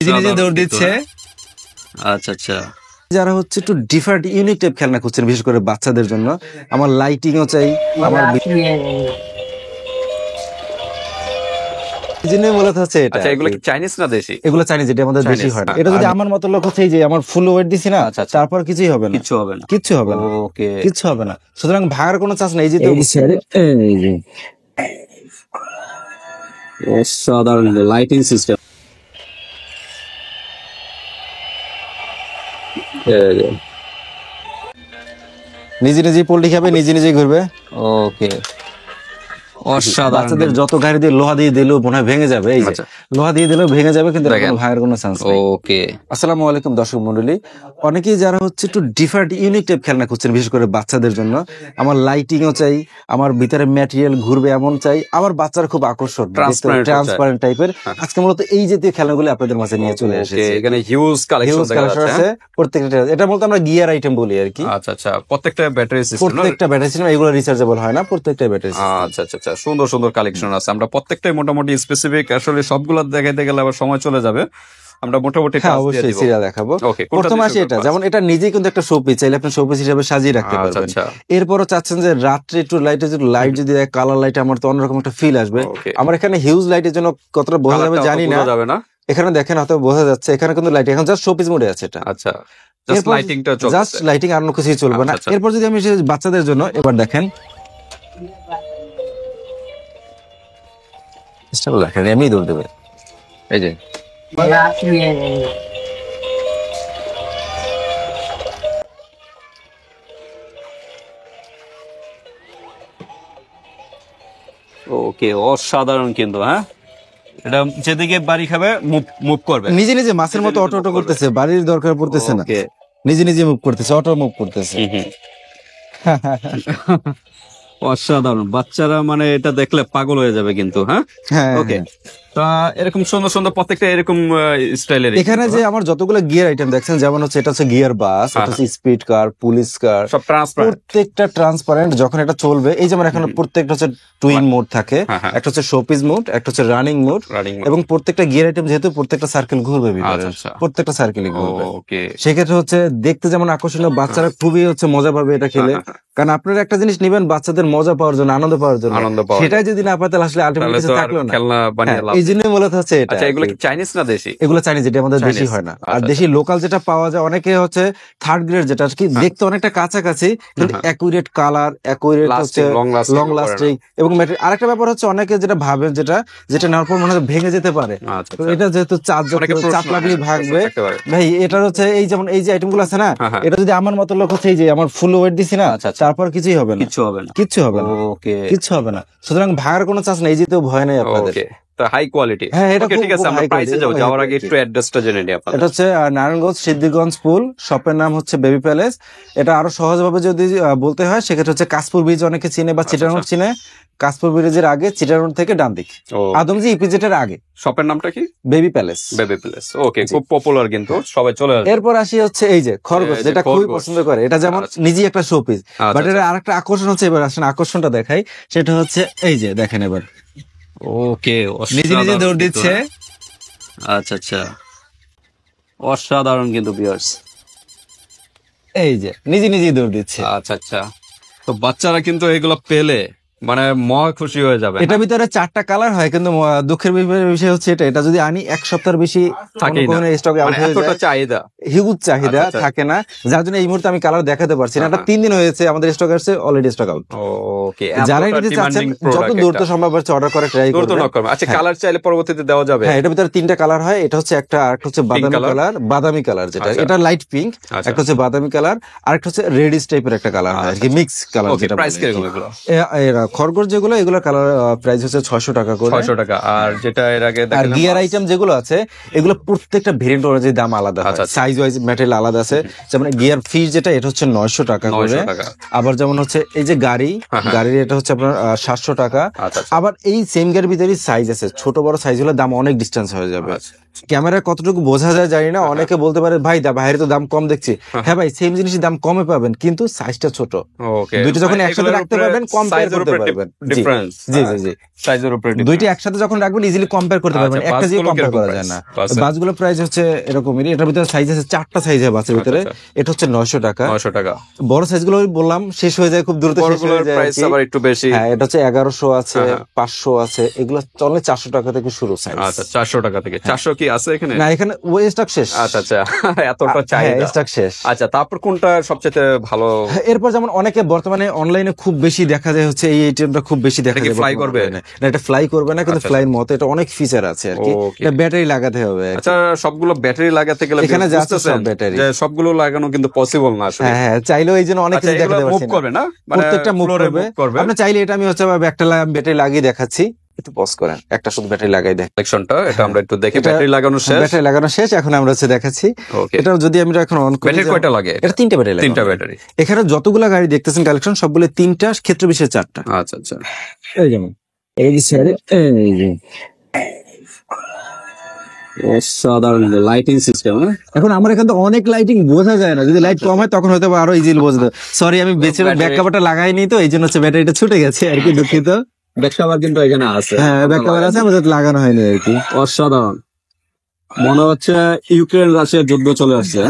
নিজে নিজে দৌড় দিচ্ছে। আচ্ছা আচ্ছা, যারা হচ্ছে একটু ডিফারেন্ট ইউনিক টাইপ খেলনা খুঁজছেন, বিশেষ করে বাচ্চাদের জন্য, আমার লাইটিংও চাই, আমার মূলত হচ্ছে এটা। আচ্ছা এগুলো কি চাইনিজ না দেশি? এগুলো চাইনিজ, যেটা আমাদের দেশি হয় না। এটা যদি আমার মতো লোক হচ্ছে, এই যে আমার ফুল ওয়েট দিছি না, তারপর কিছুই হবে না, কিচ্ছু হবে না, কিচ্ছু হবে না, ওকে কিচ্ছু হবে না। সুতরাং ভাগার কোনো চান্স নেই। এই যে অসাধারণ লাইটিং সিস্টেম। নিজে নিজেই পোল্ট্রি খাবে, নিজে নিজেই ঘুরবে। ওকে, অসাধারণ। বাচ্চাদের যত গাড়ি দিয়ে লোহা দিয়ে দিলেও মনে হয় ভেঙে যাবে। এই যে লোহা দিয়ে দিলেও ভেঙে যাবে, কিন্তু ভাঙার কোনো চান্স নেই। ওকে, আসসালামু আলাইকুম দর্শক মন্ডলী। অনেকেই যারা হচ্ছে একটু ডিফারেন্ট ইউনিক টাইপ খেলনা খুঁজছেন, বিশেষ করে বাচ্চাদের জন্য, আমার লাইটিংও চাই, আমার ভিতরে ম্যাটেরিয়াল ঘুরবে এমন চাই, আবার বাচ্চারা খুব আকর্ষণ ট্রান্সপারেন্ট টাইপের। আজকে মূলত এই জাতীয় খেলনাগুলো আপনাদের মাঝে নিয়ে চলে এসেছি। এখানে হিউজ কালেকশন আছে প্রত্যেকটা। এটা বলতে আমরা গিয়ার আইটেম বলি আর কি। আচ্ছা আচ্ছা, প্রত্যেকটা ব্যাটারি সিস্টেম, প্রত্যেকটা ব্যাটারি সিস্টেম, এগুলো রিচার্জেবল হয় না, প্রত্যেকটা ব্যাটারি সিস্টেম। আচ্ছা আচ্ছা আচ্ছা, সুন্দর সুন্দর কালেকশন আছে। আমরা প্রত্যেকটাই মোটামুটি স্পেসিফিক, আসলে সবগুলো দেখাইতে গেলে আবার সময় চলে যাবে। আমরা মোটামুটি অবশ্যই সিরা দেখাবো। প্রথমে আসি এটা, যেমন এটা নিজেই কিন্তু একটা শোপিস, চাইলে আপনি শোপিস হিসেবে সাজিয়ে রাখতে পারবেন। এরপরও চাচ্ছেন যে রাত্রে একটু লাইট যদি কালার লাইট, আমার তো অন্যরকম একটা ফিল আসবে। আমার এখানে হিউজ লাইটের জন্য কতটা বোঝা যাবে জানি না, এখানে দেখেন হয়তো বোঝা যাচ্ছে, এখানে কিন্তু লাইট এখন জাস্ট শোপিস মোডে আছে এটা। আচ্ছা, জাস্ট লাইটিং, আর অন্য কিছুই চলবে না। এরপর যদি আমি বাচ্চাদের জন্য এবার দেখেন, এমনি দৌড় দেবে। এই যে ওকে, অসাধারণ কিন্তু। হ্যাঁ, এটা যেদিকে বাড়ি খাবে মুভ করবে, নিজে নিজে মাছের মতো অটো অটো করতেছে, বাড়ির দরকার পড়তেছে না, নিজে নিজে মুভ করতেছে, অটো মুভ করতেছে। অসাধারণ, বাচ্চারা মানে এটা দেখলে পাগল হয়ে যাবে কিন্তু। হ্যাঁ, ওকে। তা এরকম সুন্দর সুন্দর প্রত্যেকটা এরকম স্টাইলের। এখানে যে আমার যতগুলো গিয়ার আইটেম দেখছেন, যেমন হচ্ছে এটা হচ্ছে গিয়ার বাস, এটা হচ্ছে স্পিড কার, পুলিশ কার, সব ট্রান্সপারেন্ট, প্রত্যেকটা ট্রান্সপারেন্ট। যখন এটা চলবে, এই যেমন এখানে প্রত্যেকটা হচ্ছে টুইন মোড থাকে, একটা হচ্ছে শোপিস মোড, একটা হচ্ছে রানিং মোড, এবং প্রত্যেকটা গিয়ার আইটেম যেহেতু প্রত্যেকটা সার্কেল ঘুরবে ভিতরে, প্রত্যেকটা সার্কেলই ঘুরবে। সেক্ষেত্রে হচ্ছে দেখতে যেমন আকর্ষণীয়, বাচ্চারা খুবই হচ্ছে মজা পাবে এটা খেলে। কারণ আপনারা একটা জিনিস নিবেন বাচ্চাদের মজা পাওয়ার জন্য, আনন্দ পাওয়ার জন্য, সেটাই যদি না পায় তাহলে আসলে আলটিমেটলি কিছু থাকলো না। এই জন্য মূলত হচ্ছে এটা। আচ্ছা এগুলো কি চাইনিজ না দেশি? এগুলো চাইনিজ, যেটা আমাদের দেশি হয় না। আর দেশি লোকাল যেটা পাওয়া যায়, অনেকে হচ্ছে থার্ড গ্রেড, যেটা কি দেখতে অনেকটা কাছাকাছি, কিন্তু অ্যাকুরেট কালার, অ্যাকুরেট হচ্ছে লং লাস্টিং এবং আরেকটা ব্যাপার হচ্ছে অনেকে যেটা ভাবেন, যেটা নেওয়ার পর মনে হয় ভেঙে যেতে পারে। এটা যেহেতু চাপ লাগলে ভাঙবে, ভাই এটার হচ্ছে এই যেমন এই যে আইটেম গুলো আছে না, এটা যদি আমার মতো লোক হচ্ছে, এই যে আমার ফুল ওয়েট দিছি না, তারপর কিছুই হবে না, কিচ্ছু হবে না, কিচ্ছু হবে না, কিচ্ছু হবে না। সুতরাং ভাঙার কোনো চান্স নেই, যেতেও ভয় নেই আপনাদের। High quality. হ্যাঁ, এটা ঠিক আছে। আমরা প্রাইসে যাও, যাওয়ার আগে একটু অ্যাড্রেসটা জেনে নিই আপনাদের। এটা হচ্ছে নারায়ণগঞ্জ সিদ্ধিরগঞ্জ পুল, শপের নাম হচ্ছে বেবি প্যালেস। এটা আরো সহজভাবে যদি বলতে হয়, সেক্ষেত্রে হচ্ছে কাশপুর ব্রিজ অনেকে চিনে বা চিটার রোড চিনে। কাশপুর ব্রিজের আগে, চিটার রোড থেকে ডান দিক, আদমজি ইপিজেটের আগে। শপের নামটা কি? Baby palace. বেবি প্যালেস, ওকে, খুব পপুলার কিন্তু, সবাই চলে আসে। এরপর আসি হচ্ছে এই যে খরগোশ, যেটা খুবই পছন্দ করে। এটা যেমন নিজেই একটা শোপিস, বাট এর আরেকটা আকর্ষণ হচ্ছে, এবার আসেন আকর্ষণটা দেখাই, সেটা হচ্ছে এই যে দেখেন এবার। ওকে, নিজে নিজে দৌড় দিচ্ছে। আচ্ছা আচ্ছা, অসাধারণ কিন্তু ভিউয়ার্স। এই যে নিজে নিজেই দৌড় দিচ্ছে। আচ্ছা আচ্ছা, তো বাচ্চারা কিন্তু এগুলো পেলে মানে মহা খুশি হয়ে যাবে। এটার ভিতরে 4টা কালার হয়, কিন্তু দুঃখের বিষয় হচ্ছে এটা যদি আনি এক সপ্তাহের বেশি থাকে না, স্টকে আউট হয়ে যায়। চাহিদা, হিউজ চাহিদা থাকে না, যার জন্য এই মুহূর্তে আমি কালার দেখাতে পারছি না। এটা 3 দিন হয়েছে আমাদের স্টক আসছে, অলরেডি স্টক আউট। ওকে, যারা নিতে চাচ্ছেন যত দ্রুত সম্ভব হচ্ছে অর্ডার করে ট্রাই করবেন। আচ্ছা, কালার চাইলে পরবর্তীতে দেওয়া যাবে। হ্যাঁ, এটার ভিতরে 3টা কালার হয়। এটা হচ্ছে একটা, আরেকটা হচ্ছে বাদামি কালার, যেটা এটা লাইট পিঙ্ক, একটা হচ্ছে বাদামি কালার, আরেকটা হচ্ছে রেডিশ টাইপের একটা কালার হয় আর কি, মিক্স কালার। যেটা প্রাইস কিরকম এগুলো? খরগোশ যেগুলো, এগুলো কালার প্রাইস হচ্ছে 600 টাকা করে। 600 টাকা। আর যেটা এর আগে আর গিয়ার আইটেম যেগুলো আছে, এগুলো প্রত্যেকটা ভেরিয়েন্ট অনুযায়ী দাম আলাদা হয়, সাইজ ওয়াইজ ম্যাটেরিয়াল আলাদা আছে। যেমন গিয়ার ফিস যেটা, এটা হচ্ছে 900 টাকা করে। আবার যেমন হচ্ছে এই যে গাড়ির এটা হচ্ছে আপনার 700 টাকা। আবার এই সেম গাড়ির ভিতরে সাইজ আছে, ছোট বড় সাইজ হলে দাম অনেক ডিস্টেন্স হয়ে যাবে। ক্যামেরা কতটুকু বোঝা যায় জানি না, অনেকে বলতে পারে ভাই বাইরে তো দাম কম দেখছি। হ্যাঁ ভাই, সেম জিনিসের দাম কমে পাবেন কিন্তু সাইজটা ছোট। দুইটা যখন একসাথে রাখতে পারবেন কম্পেয়ার করতে পারবেন। জি জি জি, সাইজের উপরে দুইটা একসাথে যখন রাখবেন ইজিলি কম্পেয়ার করতে পারবেন, একটা দিয়ে কম্পেয়ার করা যায় না। বাসগুলো প্রাইস হচ্ছে এরকমই, এটার ভিতরে সাইজ আছে 4টা সাইজ হয় বাসের ভিতরে। এটা হচ্ছে 900 টাকা। বড় সাইজগুলো বললাম শেষ হয়ে যায় খুব দ্রুত, শেষ হয়ে যায় আবার একটু বেশি। হ্যাঁ, এটা হচ্ছে 1100 আছে, 500 আছে, এগুলো চলে 400 টাকা থেকে শুরু সাইজ। আচ্ছা, 400 টাকা থেকে। 400 কি আছে এখানে? না, এখানে ওই স্টক শেষ। আচ্ছা আচ্ছা, এতটা চাহিদা, স্টক শেষ। আচ্ছা, তারপর কোনটা সবচেয়ে ভালো? এরপর যেমন অনেকে বর্তমানে অনলাইনে খুব বেশি দেখা যায় হচ্ছে এই আইটেমটা খুব বেশি দেখা যায়। ফ্লাই করবে না, এটা ফ্লাই করবে না, কিন্তু ফ্লাইয়ের মতো এটা অনেক ফিচার আছে আর কি। এটা ব্যাটারি লাগাতে হবে। আচ্ছা, সবগুলো ব্যাটারি লাগাতে গেলে এখানে যাচ্ছে সব ব্যাটারি, যে সবগুলো লাগানো কিন্তু পসিবল না আসলে। হ্যাঁ, চাইলেও এই জন্য অনেক কিছু দেখাতে পারছি না। করবে না, প্রত্যেকটা মুভ করবে। আপনি চাইলে এটা আমি হচ্ছে একটা ব্যাটারি লাগিয়ে দেখাচ্ছি, একটু পজ করেন, একটা শুধু ব্যাটারি লাগাই দেখ কালেকশনটা। এটা আমরা একটু দেখি। ব্যাটারি লাগানো শেষ, ব্যাটারি লাগানো শেষ, এখন আমরা হচ্ছে দেখাচ্ছি। এটা যদি আমরা এখন অন করি, ব্যাটারি কয়টা লাগে? এটা 3টা ব্যাটারি লাগে। 3টা ব্যাটারি। এখানে যতগুলো গাড়ি দেখতেছেন কালেকশন সবগুলো 3টা, ক্ষেত্র বিশেষে 4টা। আচ্ছা আচ্ছা, এই যেমন এই যে স্যার, এই যে সাধারণ লাইটিং সিস্টেম। এখন আমার এখানে তো অনেক লাইটিং বোঝা যায় না, যদি লাইট কম হয় তখন হয়তো আরো ইজিলি বোঝা যায়। সরি, আমি বেশিরভাগ ব্যাক কভারটা লাগাইনি তো এই জন্য হচ্ছে ব্যাটারিটা ছুটে গেছে আর কি, দুঃখিত। ব্যাক কভার কিন্তু এখানে আছে। হ্যাঁ, ব্যাক কভার আছে, আমাদের লাগানো হয়নি আর কি। অসাধারণ, মনে হচ্ছে ইউক্রেন রাশিয়ার যুদ্ধ চলে আসছে।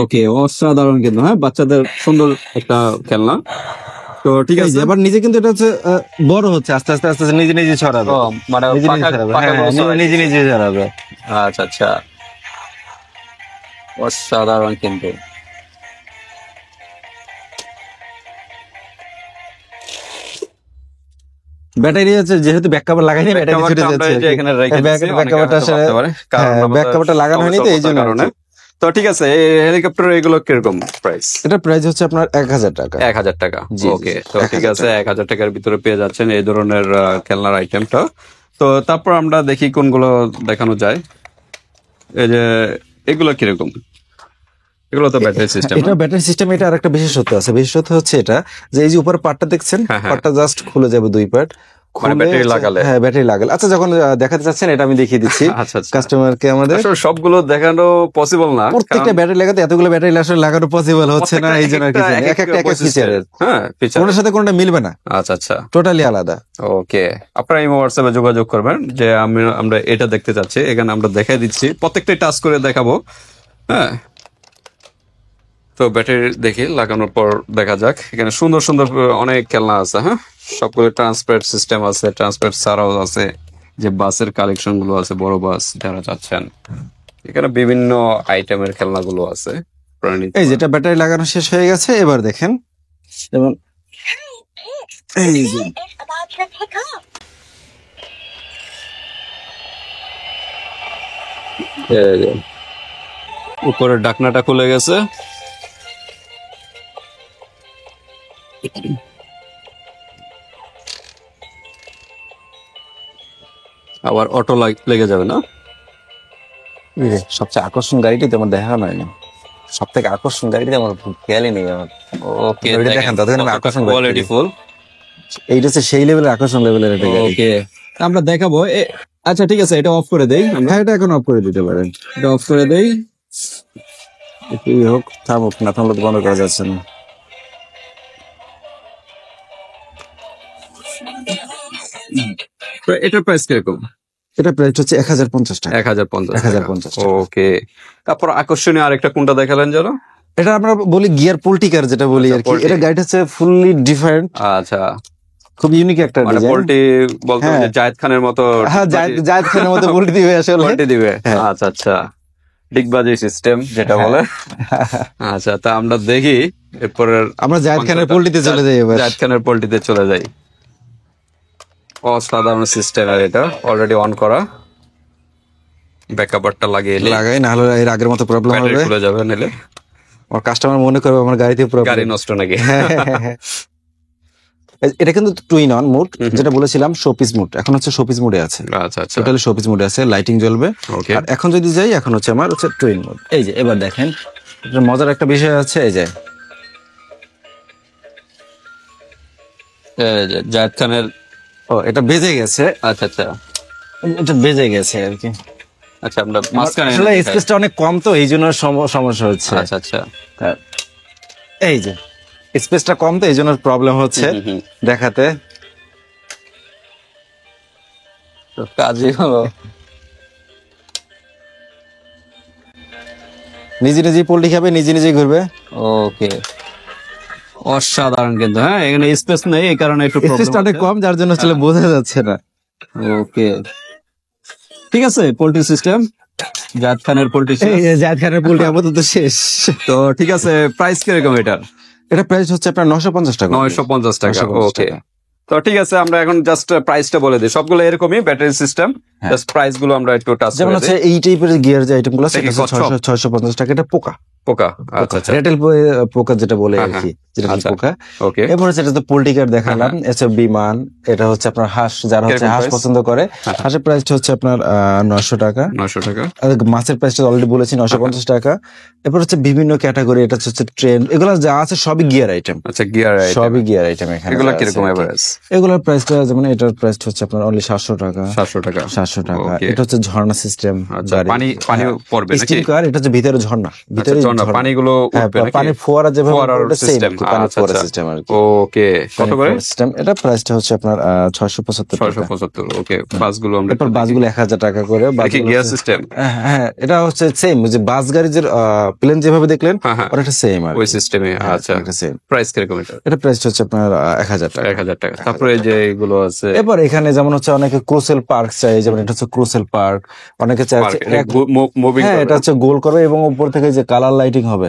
ওকে, অসাধারণ কিন্তু। হ্যাঁ, বাচ্চাদের সুন্দর একটা খেলনা। তো ঠিক আছে, এবার নিজে কিন্তু এটা হচ্ছে বড় হচ্ছে আস্তে আস্তে আস্তে নিজে নিজে ছড়াবে, মানে নিজে নিজে ছড়াবে। আচ্ছা আচ্ছা, অসাধারণ কিন্তু। ব্যাটারি হচ্ছে যেহেতু ব্যাক কভার লাগাইনি, ব্যাটারি ছুটে যাচ্ছে এখানে রেখে দিয়েছি। ব্যাক কভারটা আসলে ব্যাক কভারটা লাগানো হয়নি তো এই জন্য। তো ঠিক আছে, হেলিকপ্টার এগুলো কিরকম প্রাইস? এটা প্রাইস হচ্ছে আপনার 1000 টাকা। 1000 টাকা, ওকে। তো ঠিক আছে, 1000 টাকার ভিতরে পেয়ে যাচ্ছেন এই ধরনের খেলনার আইটেমটা। তো তারপর আমরা দেখি কোনগুলো দেখানো যায়। এই যে এগুলো কিরকম? এগুলো তো ব্যাটারি সিস্টেম। এটা ব্যাটারি সিস্টেম। এটা আরেকটা বিশেষত্ব আছে, বিশেষত্ব হচ্ছে এটা যে এই যে উপর পার্টটা দেখছেন, পার্টটা জাস্ট খুলে যাবে, 2 পার্ট ব্যাটারি লাগালে। হ্যাঁ, ব্যাটারি লাগালে। আচ্ছা, যখন দেখাতে চাচ্ছেন এটা আমি দেখিয়ে দিচ্ছি কাস্টমারকে। আমাদের সবগুলো দেখানো পসিবল না, প্রত্যেকটা ব্যাটারি লাগাতে এতগুলো ব্যাটারি আসলে লাগানো পসিবল হচ্ছে না, এই জন্য এক একটা ফিচারের। হ্যাঁ, কোনটার সাথে কোনটা মিলবে না। আচ্ছা আচ্ছা, টোটালি আলাদা। ওকে, আপনারা এই হোয়াটসঅ্যাপে যোগাযোগ করবেন যে আমরা এটা দেখতে চাচ্ছি। এখানে আমরা দেখাই দিচ্ছি, প্রত্যেকটাই টাচ করে দেখাবো। হ্যাঁ, তো ব্যাটারি দেখি লাগানোর পর দেখা যাক। এখানে সুন্দর সুন্দর অনেক খেলনা আছে। হ্যাঁ, সবগুলো ট্রান্সপারেন্ট সিস্টেম আছে, ট্রান্সপারেন্ট ছাড়াও আছে, যে বাসের কালেকশন গুলো আছে, বড় বাস যারা চাচ্ছেন। এখানে বিভিন্ন আইটেমের খেলনাগুলো আছে। এই যেটা ব্যাটারি লাগানো শেষ হয়ে গেছে, এবার দেখেন যেমন এই যে উপরের ঢাকনাটা খুলে গেছে। আবার অটো লেগে যাবে না? সবচেয়ে আকর্ষণ গাড়িটি তো আমার দেখা নয় না, সব থেকে আকর্ষণ গাড়িটি আমার খেয়ালই নেই আমার। ওকে, দেখেন ততক্ষণ আকর্ষণ কোয়ালিটি ফুল। এইটা হচ্ছে সেই লেভেলের আকর্ষণ লেভেলের একটা গাড়ি। ওকে, আমরা দেখাবো। আচ্ছা ঠিক আছে, এটা অফ করে দেই। হ্যাঁ, এটা এখন অফ করে দিতে পারেন। এটা অফ করে দেই। কি হোক, থামুক না, থামলে তো বন্ধ করা যাচ্ছে না। এটার প্রাইস কিরকম? এটা প্রাইস হচ্ছে 1050 টাকা। 1050। ওকে, তারপর আকর্ষণীয় আরেকটা কোনটা দেখালেন জানো? এটা আমরা বলি গিয়ার পোল্টিকার, যেটা বলি আর কি। এটা গাড়িটা হচ্ছে ফুললি ডিফারেন্ট। আচ্ছা, খুব ইউনিক একটা ডিজাইন। পোল্টি বলতে জায়েদ খানের মতো। হ্যাঁ, জায়েদ খানের মতো পোল্টি দিবে আসলে, পোল্টি দিবে। আচ্ছা আচ্ছা, ডিগবাজি সিস্টেম যেটা বলে। আচ্ছা, তা আমরা দেখি এরপরের। আমরা জায়েদ খানের পোল্টিতে চলে যাই। এবার জায়েদ খানের পোল্টিতে চলে যাই। অসাধারণ সিস্টেম। আর এটা অলরেডি অন করা, ব্যাকআপটা লাগাই, না হলে এর আগের মতো প্রবলেম হবে, খুলে যাবে। নিলে আমার কাস্টমার মনে করবে আমার গাড়িতে গাড়ি নষ্ট নাকি। এটা কিন্তু টুইন অন মোড, যেটা বলেছিলাম শোপিস মোড, এখন হচ্ছে শোপিস মোডে আছে। আচ্ছা আচ্ছা, টোটালি শোপিস মোডে আছে, লাইটিং জ্বলবে। আর এখন যদি যাই, এখন হচ্ছে আমার হচ্ছে টুইন মোড। এই যে এবার দেখেন, এটা মজার একটা বিষয় আছে। এই যে জায়েদ খানের ও এটা বেজে গেছে। আচ্ছা আচ্ছা এটা বেজে গেছে আর কি। আচ্ছা আমরা মাঝখানে আসলে স্পেসটা অনেক কম তো এই জন্য সমস্যা হচ্ছে। আচ্ছা আচ্ছা এই যে স্পেসটা কম তো এই জন্য প্রবলেম হচ্ছে দেখাতে। তো কাজই হলো নিজে নিজেই পোল্ট্রি খাবে, নিজে নিজেই ঘুরবে। ওকে অসাধারণ কিন্তু। হ্যাঁ এখানে স্পেস নেই এই কারণে একটু স্পেসটা অনেক কম যার জন্য আসলে বোঝা যাচ্ছে না। ওকে ঠিক আছে পোল্ট্রি সিস্টেম জাদ খানের পোল্ট্রি জায়েদ খানের পোল্ট্রি আপাতত শেষ। তো ঠিক আছে প্রাইস কিরকম এটার? এটা প্রাইস হচ্ছে আপনার 950 টাকা। 950 টাকা। ওকে তো ঠিক আছে আমরা এখন জাস্ট প্রাইসটা বলে দিই। সবগুলো এরকমই ব্যাটারি সিস্টেম, জাস্ট প্রাইস গুলো আমরা একটু টাচ যেমন হচ্ছে এই টাইপের গিয়ার যে আইটেম গুলো সেটা 650 টাকা। এটা পোকা পোকা আচ্ছা আচ্ছা রেটেল পোকা যেটা বলে আর কি, যেটা পোকা। ওকে এরপর হচ্ছে এটা তো পোল্ট্রি কার দেখালাম। এটা বিমান, এটা হচ্ছে আপনার হাঁস, যারা হচ্ছে হাঁস পছন্দ করে হাঁসের প্রাইসটা হচ্ছে আপনার 900 টাকা। 900 টাকা। আর মাছের প্রাইসটা অলরেডি বলেছি 950 টাকা। এরপর হচ্ছে বিভিন্ন ক্যাটাগরি, এটা হচ্ছে ট্রেন, এগুলো যা আছে সবই গিয়ার আইটেম। আচ্ছা গিয়ার আইটেম, সবই গিয়ার আইটেম এখানে। এগুলো কিরকম এভারেজ? এগুলোর প্রাইসটা যেমন এটার প্রাইসটা হচ্ছে আপনার অনলি 700 টাকা। 700 টাকা 700 টাকা। এটা হচ্ছে ঝর্ণা সিস্টেম। আচ্ছা পানি পড়বে নাকি? স্টিম কার, এটা হচ্ছে ভিতরে ঝর্ণা, ভিতরে ঝর্ণা পানিগুলো উঠবে নাকি? পানি ফোয়ারা যেভাবে ফোয়ারার সিস্টেম। পানি ফোয়ারা সিস্টেম আর কি। ওকে কত করে সিস্টেম? এটা প্রাইসটা হচ্ছে আপনার 675 টাকা। 675। ওকে বাসগুলো আমরা এরপর বাসগুলো 1000 টাকা করে। Gear system? হ্যাঁ এটা হচ্ছে সেম, যে বাস গাড়ি যে প্লেন যেভাবে দেখলেন ওটা সেম আর ওই সিস্টেমে। আচ্ছা এটা সেম। প্রাইস কিরকম এটা? এটা প্রাইসটা হচ্ছে আপনার 1000 টাকা। 1000 টাকা। তারপরে যে এগুলো আছে এরপর এখানে যেমন হচ্ছে অনেকে ক্রুসেল পার্ক চাই, যেমন এটা হচ্ছে ক্রুসেল পার্ক। অনেকে চায় মুভিং, হ্যাঁ এটা হচ্ছে গোল করবে এবং উপর থেকে যে কালার লাইটিং হবে,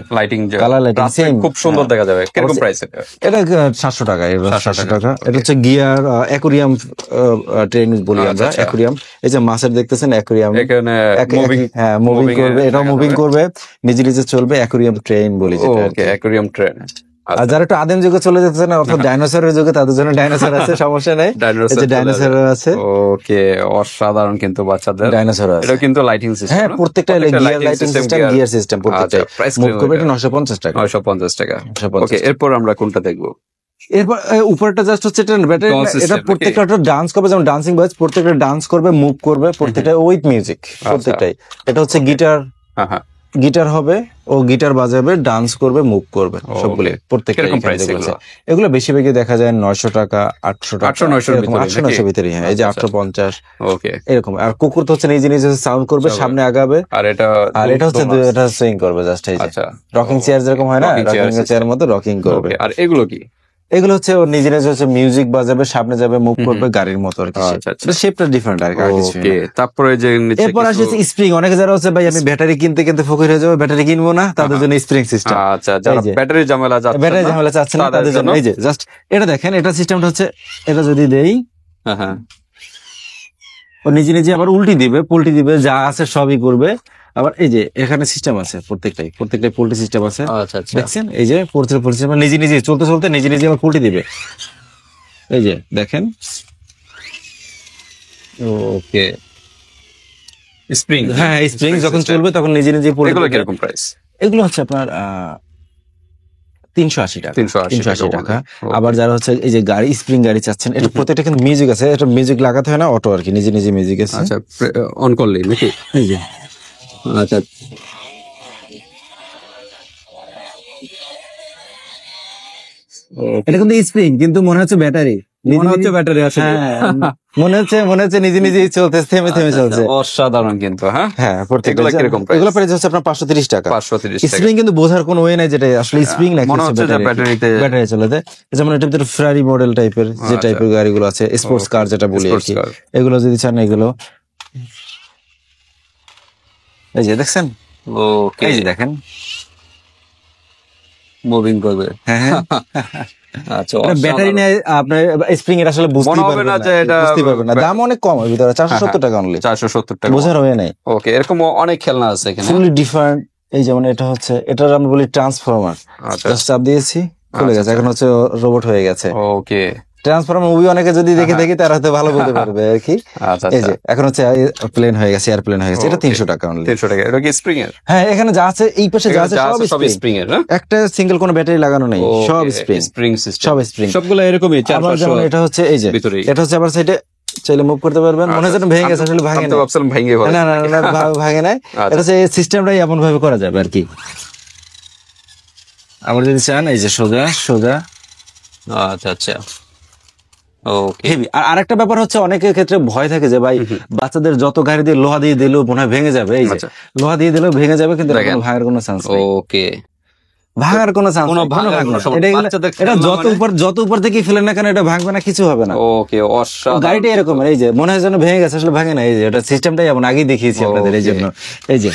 কালার লাইটিং সেম, খুব সুন্দর দেখা যাবে। কিরকম প্রাইস এটা? এটা 700 টাকা। 700 টাকা। এটা হচ্ছে গিয়ার অ্যাকুরিয়াম ট্রেন বলি আমরা, অ্যাকুরিয়াম। এই যে মাছের দেখতেছেন অ্যাকুরিয়াম, এখানে হ্যাঁ মুভিং করবে, এটাও মুভিং করবে, নিজে নিজে চলবে, অ্যাকুরিয়াম ট্রেন বলি যেটা। ওকে অ্যাকুরিয়াম ট্রেন। আর যারা একটু আদিম যুগে চলে যেতেছে না, অর্থাৎ ডাইনোসরের যুগে, তাদের জন্য ডাইনোসর আছে, সমস্যা নেই। ডাইনোসর আছে। ওকে অসাধারণ কিন্তু বাচ্চাদের ডাইনোসর আছে। এটা কিন্তু লাইটিং সিস্টেম। হ্যাঁ প্রত্যেকটা gear lighting system, gear system প্রত্যেকটাই। মুভ করবে এটা 950 টাকা। 950 টাকা। ওকে এরপর আমরা কোনটা দেখবো? এরপর উপরটা জাস্ট হচ্ছে এটা ব্যাটারি। এটা প্রত্যেকটা ডান্স করবে, যেমন ডান্সিং বয়েজ, প্রত্যেকটা ডান্স করবে, মুভ করবে, প্রত্যেকটা উইথ মিউজিক প্রত্যেকটাই। এটা হচ্ছে গিটার, গিটার হবে, ও গিটার বাজাবে, ডান্স করবে, মুভ করবে, সবগুলো প্রত্যেকটা। এগুলো বেশিরভাগই দেখা যায় 900 টাকা, 800 টাকা, 800-900 ভিতরে। হ্যাঁ এই যে 850। ওকে এরকম। আর কুকুর তো হচ্ছে নিজে নিজে সাউন্ড করবে, সামনে আগাবে। আর এটা হচ্ছে এটা সুইং করবে জাস্ট। এই যে রকিং চেয়ার যেরকম হয় না, রকিং চেয়ার মতো রকিং করবে। আর এগুলো কি? এগুলো হচ্ছে ওর নিজে নিজে হচ্ছে মিউজিক বাজাবে, সামনে যাবে, মুভ করবে, গাড়ির মতো আর কি। শেপটা ডিফারেন্ট আর কিছু। তারপরে যে এরপর আসছে স্প্রিং। অনেকে যারা হচ্ছে ভাই আমি ব্যাটারি কিনতে কিনতে ফকির হয়ে যাবো, ব্যাটারি কিনবো না, তাদের জন্য স্প্রিং সিস্টেম। আচ্ছা যারা ব্যাটারি ঝামেলা চাচ্ছে না তাদের জন্য এই যে জাস্ট এটা দেখেন। এটা সিস্টেমটা হচ্ছে, এটা যদি দেই ও নিজে নিজে আবার উল্টি দিবে, পুল্টি দিবে, যা আছে সবই করবে। আবার এই যে এখানে সিস্টেম আছে, প্রত্যেকটাই পোল্ট্রি সিস্টেম আছে। দেখছেন এই যে পোল্ট্রি সিস্টেম নিজে নিজে চলতে চলতে নিজে নিজে আবার পোল্ট্রি দিবে। এই যে দেখেন। ওকে স্প্রিং। হ্যাঁ স্প্রিং যখন চলবে তখন নিজে নিজে পোল্ট্রি। এগুলো কিরকম প্রাইস? এগুলো হচ্ছে আপনার 380 টাকা। 380 টাকা। আবার যারা হচ্ছে এই যে গাড়ি, স্প্রিং গাড়ি চাচ্ছেন, এটা প্রত্যেকটা কিন্তু মিউজিক আছে, এটা মিউজিক লাগাতে হয় না, অটো আর কি, নিজে নিজে মিউজিক আছে। আচ্ছা অন করলেই নাকি? এই যে আচ্ছা এটা কিন্তু স্প্রিং, কিন্তু মনে হচ্ছে ব্যাটারি, মনে হচ্ছে ব্যাটারি আছে। মনে হচ্ছে নিজে নিজেই চলতেছে, থেমে থেমে চলছে। অসাধারণ কিন্তু। হ্যাঁ প্রত্যেকগুলো কিরকম? এগুলো প্রাইস হচ্ছে আপনার 530 টাকা। 530 টাকা। স্প্রিং কিন্তু বোঝার কোনো ওয়ে নাই, যেটা আসলে স্প্রিং নাকি ব্যাটারি চলে। যেমন এটার ভিতরে ফেরারি মডেল টাইপের যে টাইপের গাড়িগুলো আছে, স্পোর্টস কার যেটা বলি আর কি, এগুলো যদি চান এগুলো এই যে দেখছেন। ওকে এই যে দেখেন মুভিং করবে। হ্যাঁ আচ্ছা ব্যাটারি নেই আপনার স্প্রিং, এর আসলে বুঝতেই পারবেন না। দাম অনেক কম, এর ভিতরে 470 টাকা অনলি। 470 টাকা বোঝার হয়ে নাই। ওকে এরকম অনেক খেলনা আছে এখানে, ফুলি ডিফারেন্ট। এই যেমন এটা হচ্ছে, এটার আমরা বলি ট্রান্সফরমার। জাস্ট চাপ দিয়েছি, খুলে গেছে, এখন হচ্ছে রোবট হয়ে গেছে। ওকে ট্রান্সফরমার মুভি অনেকে যদি দেখে দেখি তারা হয়তো ভালো বলতে পারবে আর কি। আচ্ছা এই যে এখন হচ্ছে প্লেন হয়ে গেছে, এয়ারপ্লেন হয়ে গেছে, এটা 300 টাকা অনলি। 300 টাকা। এটা কি স্প্রিং এর? হ্যাঁ, এখানে যা আছে এই পাশে যা আছে সব স্প্রিং এর। একটা সিঙ্গেল কোনো ব্যাটারি লাগানো নেই, সব স্প্রিং সিস্টেম, সব স্প্রিং, সবগুলো এরকমই 4-500। যেমন এটা হচ্ছে এই যে ভিতরেই, এটা হচ্ছে আবার সাইডে চাইলে মুভ করতে পারবেন। মনে হয় যেন ভেঙে গেছে, আসলে ভাঙে না। ভাবছিলাম ভেঙে গেছে। না না না, ভাঙে নাই। এটা হচ্ছে সিস্টেমটাই এমন ভাবে করা যাবে আর কি। আবার যদি চান এই যে সোজা সোজা। আচ্ছা আচ্ছা, ওকে। হেভি। আর আরেকটা ব্যাপার হচ্ছে অনেকের ক্ষেত্রে ভয় থাকে যে ভাই বাচ্চাদের যত গাড়ি দিয়ে লোহা দিয়ে দিলেও মনে হয় ভেঙে যাবে, এই যে লোহা দিয়ে দিলেও ভেঙে যাবে, কিন্তু ভাঙার কোনো চান্স নেই। ওকে, ভাঙার কোনো চান্স কোনো ভাঙার কোনো সমস্যা। এটা যত উপর থেকে ফেলে না কেন এটা ভাঙবে না, কিছু হবে না। ওকে, অসাধারণ। গাড়িটা এরকম, এই যে মনে হয় যেন ভেঙে গেছে, আসলে ভাঙে না। এই যে এটা সিস্টেমটাই এমন, আগেই দেখিয়েছি আপনাদের। এই জন্য এই যে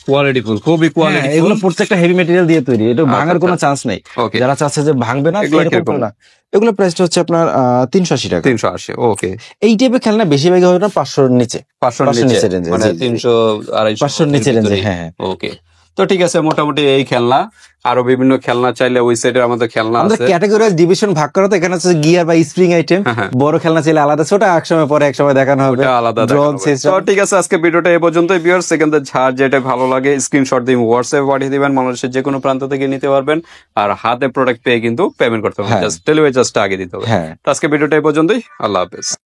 কোয়ালিটিফুল, খুবই কোয়ালিটি। এগুলো প্রত্যেকটা হেভি ম্যাটেরিয়াল দিয়ে তৈরি, এটা ভাঙার কোনো চান্স নেই। যারা চাচ্ছে যে ভাঙবে না, এগুলো প্রাইসটা হচ্ছে আপনার 380 টাকা। 380, ওকে। এই টাইপের খেলনা বেশিরভাগই হবে না 500-র নিচে, 500-র নিচে রেঞ্জে, মানে 300-250 500-র নিচে রেঞ্জে। হ্যাঁ, ওকে। তো ঠিক আছে, মোটামুটি এই খেলনা, আরো বিভিন্ন খেলনা চাইলে ওই সাইডে আমাদের খেলনা আছে। আমাদের ক্যাটাগরি ডিভিশন ভাগ করা, তো এখানে হচ্ছে গিয়ার বা স্প্রিং আইটেম, বড় খেলনা চাইলে আলাদা, ছোট এক সময় দেখানো হবে, আলাদা। সিস্টেম। তো ঠিক আছে, আজকে ভিডিওটা এই পর্যন্তই। ভিউয়ার্স, সেকেন্ডে ছাড় যেটা ভালো লাগে স্ক্রিনশট দিয়ে হোয়াটসঅ্যাপে পাঠিয়ে দিবেন, বাংলাদেশের যে কোনো প্রান্ত থেকে নিতে পারবেন। আর হাতে প্রোডাক্ট পেয়ে কিন্তু পেমেন্ট করতে হবে, জাস্ট ডেলিভারি চার্জটা আগে দিতে হবে। তো আজকে ভিডিওটা এই পর্যন্তই, আল্লাহ হাফেজ।